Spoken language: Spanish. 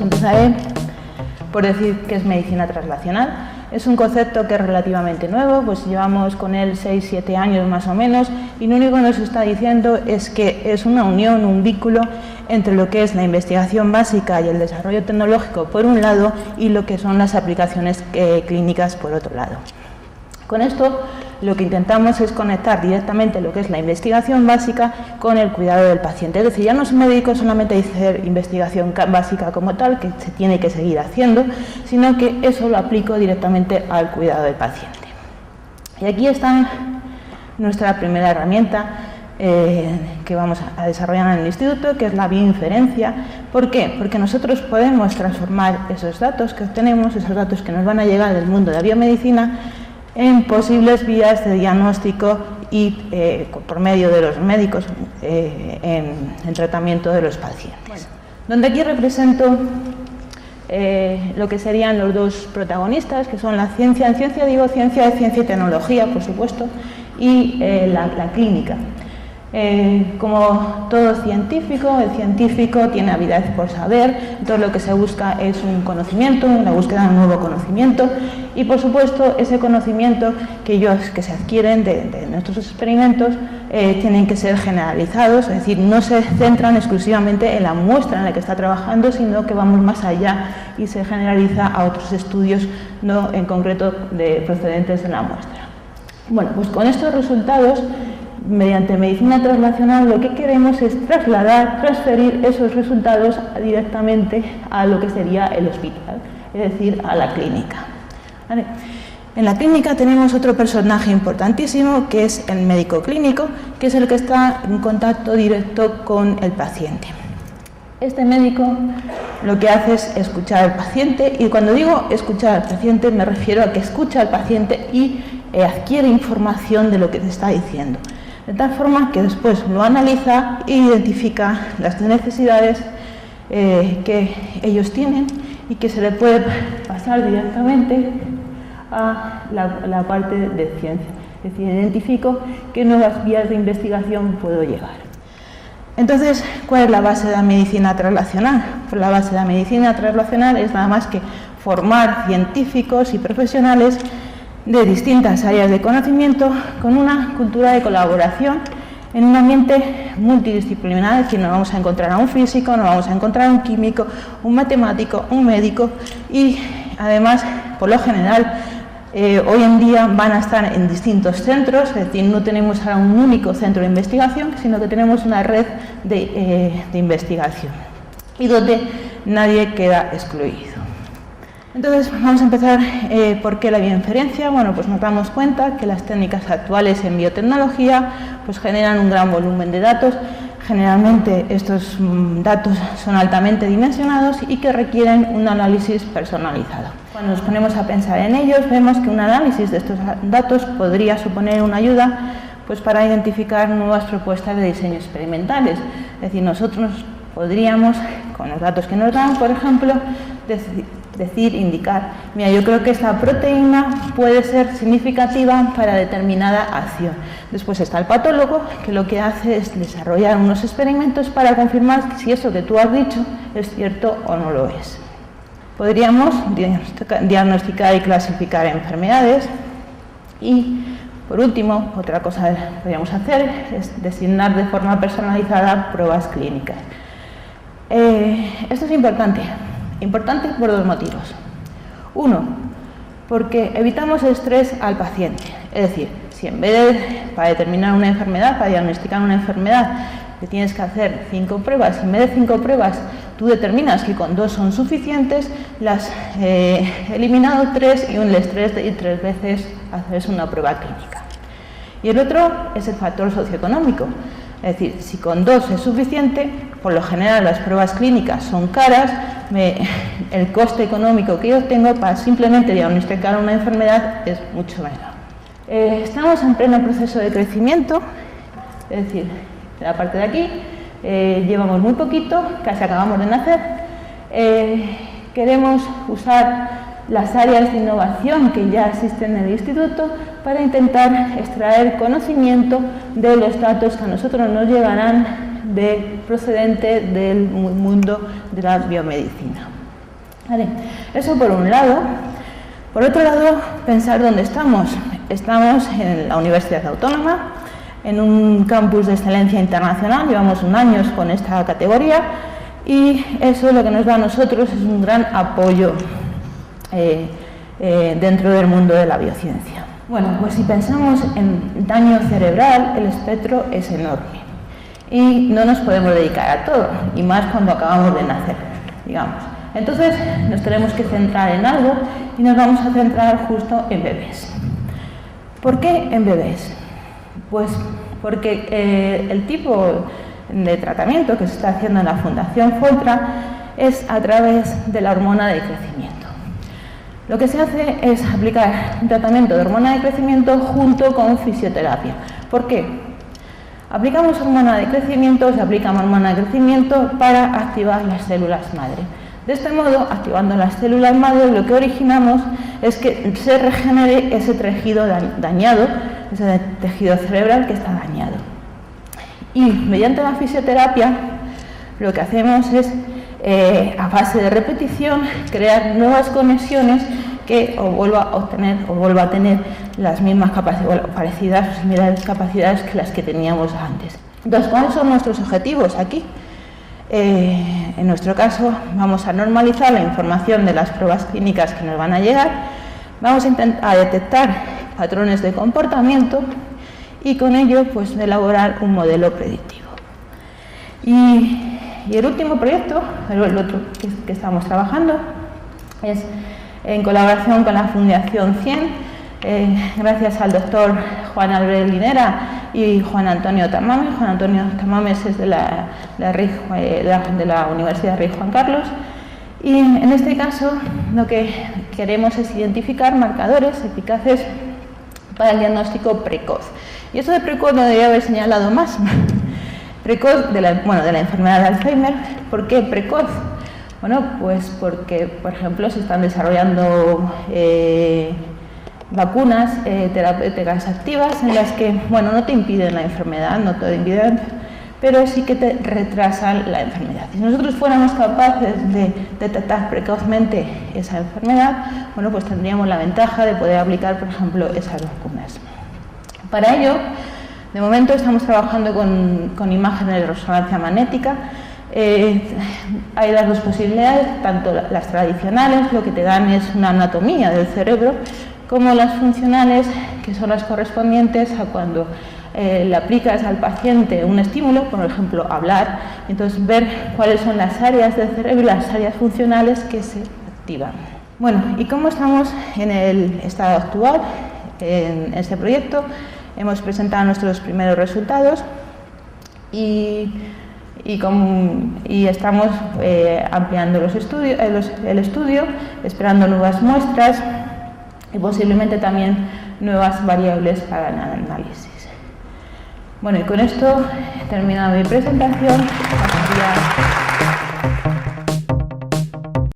Entonces empezaré por decir qué es medicina translacional. Es un concepto que es relativamente nuevo, pues llevamos con él 6-7 años más o menos, y lo único que nos está diciendo es que es una unión, un vínculo entre lo que es la investigación básica y el desarrollo tecnológico por un lado y lo que son las aplicaciones clínicas por otro lado. Con esto lo que intentamos es conectar directamente lo que es la investigación básica con el cuidado del paciente. Es decir, ya no es médico solamente hacer investigación básica como tal, que se tiene que seguir haciendo, sino que eso lo aplico directamente al cuidado del paciente. Y aquí está nuestra primera herramienta que vamos a desarrollar en el instituto, que es la bioinferencia. ¿Por qué? Porque nosotros podemos transformar esos datos que obtenemos, esos datos que nos van a llegar del mundo de la biomedicina, en posibles vías de diagnóstico y por medio de los médicos en tratamiento de los pacientes. Bueno, donde aquí represento lo que serían los dos protagonistas, que son la ciencia, en ciencia digo ciencia de ciencia y tecnología, por supuesto, y la clínica. Como todo científico, el científico tiene avidez por saber, entonces lo que se busca es un conocimiento, la búsqueda de un nuevo conocimiento y por supuesto ese conocimiento que se adquieren de nuestros experimentos tienen que ser generalizados, es decir, no se centran exclusivamente en la muestra en la que está trabajando, sino que vamos más allá y se generaliza a otros estudios, no en concreto procedentes de la muestra. Bueno, pues con estos resultados, mediante medicina translacional, lo que queremos es transferir esos resultados directamente a lo que sería el hospital, es decir, a la clínica. ¿Vale? En la clínica tenemos otro personaje importantísimo, que es el médico clínico, que es el que está en contacto directo con el paciente. Este médico lo que hace es escuchar al paciente, y cuando digo escuchar al paciente me refiero a que escucha al paciente y adquiere información de lo que te está diciendo. De tal forma que después lo analiza e identifica las necesidades que ellos tienen y que se le puede pasar directamente a la parte de ciencia. Es decir, identifico qué nuevas vías de investigación puedo llegar. Entonces, ¿cuál es la base de la medicina translacional? Pues la base de la medicina translacional es nada más que formar científicos y profesionales de distintas áreas de conocimiento con una cultura de colaboración en un ambiente multidisciplinar, es decir, nos vamos a encontrar a un físico, nos vamos a encontrar a un químico, un matemático, un médico y además, por lo general, hoy en día van a estar en distintos centros, es decir, no tenemos ahora un único centro de investigación, sino que tenemos una red de investigación y donde nadie queda excluido. Entonces, vamos a empezar por qué la bioinferencia. Bueno, pues nos damos cuenta que las técnicas actuales en biotecnología pues generan un gran volumen de datos. Generalmente estos datos son altamente dimensionados y que requieren un análisis personalizado. Cuando nos ponemos a pensar en ellos, vemos que un análisis de estos datos podría suponer una ayuda pues, para identificar nuevas propuestas de diseño experimentales. Es decir, nosotros podríamos, con los datos que nos dan, por ejemplo, indicar, mira, yo creo que esta proteína puede ser significativa para determinada acción. Después está el patólogo, que lo que hace es desarrollar unos experimentos para confirmar si eso que tú has dicho es cierto o no lo es. Podríamos diagnosticar y clasificar enfermedades y, por último, otra cosa que podríamos hacer es designar de forma personalizada pruebas clínicas. Esto es importante por dos motivos. Uno, porque evitamos estrés al paciente, es decir, si en vez de, para determinar una enfermedad, para diagnosticar una enfermedad, te tienes que hacer 5 pruebas, en vez de 5 pruebas tú determinas que con 2 son suficientes, las eliminado 3 y el estrés de ir 3 veces haces una prueba clínica. Y el otro es el factor socioeconómico. Es decir, si con 2 es suficiente, por lo general las pruebas clínicas son caras, el coste económico que yo tengo para simplemente diagnosticar una enfermedad es mucho menor. Estamos en pleno proceso de crecimiento, es decir, la parte de aquí, llevamos muy poquito, casi acabamos de nacer, queremos usar las áreas de innovación que ya existen en el instituto para intentar extraer conocimiento de los datos que a nosotros nos llegarán procedente del mundo de la biomedicina. Vale, eso por un lado. Por otro lado, pensar dónde estamos. Estamos en la Universidad Autónoma, en un campus de excelencia internacional, llevamos 1 año con esta categoría y eso lo que nos da a nosotros es un gran apoyo dentro del mundo de la biociencia. Bueno, pues si pensamos en daño cerebral, el espectro es enorme y no nos podemos dedicar a todo, y más cuando acabamos de nacer, digamos. Entonces nos tenemos que centrar en algo y nos vamos a centrar justo en bebés. ¿Por qué en bebés? Pues porque el tipo de tratamiento que se está haciendo en la Fundación Foltra es a través de la hormona de crecimiento. Lo que se hace es aplicar un tratamiento de hormona de crecimiento junto con fisioterapia. ¿Por qué? Aplicamos hormona de crecimiento, se aplica hormona de crecimiento para activar las células madre. De este modo, activando las células madre, lo que originamos es que se regenere ese tejido dañado, ese tejido cerebral que está dañado. Y mediante la fisioterapia, lo que hacemos es, a base de repetición, crear nuevas conexiones que vuelva a obtener o vuelva a tener las mismas capacidades, parecidas o similares capacidades que las que teníamos antes. Entonces, ¿cuáles son nuestros objetivos aquí? En nuestro caso, vamos a normalizar la información de las pruebas clínicas que nos van a llegar, vamos a detectar patrones de comportamiento y con ello pues elaborar un modelo predictivo. Y el último proyecto, el otro que estamos trabajando, es en colaboración con la Fundación 100, gracias al doctor Juan Albert Linera y Juan Antonio Tamames. Juan Antonio Tamames es de la Universidad Rey Juan Carlos. Y en este caso lo que queremos es identificar marcadores eficaces para el diagnóstico precoz. Y eso de precoz lo debería haber señalado más. Precoz de la enfermedad de Alzheimer. ¿Por qué precoz? Bueno, pues porque, por ejemplo, se están desarrollando vacunas terapéuticas activas en las que, bueno, no te impiden la enfermedad, no te impiden, pero sí que te retrasan la enfermedad. Si nosotros fuéramos capaces de detectar precozmente esa enfermedad, bueno, pues tendríamos la ventaja de poder aplicar, por ejemplo, esas vacunas. Para ello, de momento estamos trabajando con imágenes de resonancia magnética. Hay las dos posibilidades, tanto las tradicionales, lo que te dan es una anatomía del cerebro, como las funcionales, que son las correspondientes a cuando le aplicas al paciente un estímulo, por ejemplo, hablar, entonces ver cuáles son las áreas del cerebro y las áreas funcionales que se activan. Bueno, ¿y cómo estamos en el estado actual en este proyecto? Hemos presentado nuestros primeros resultados y estamos ampliando el estudio, esperando nuevas muestras y posiblemente también nuevas variables para el análisis. Bueno, y con esto he terminado mi presentación. Gracias.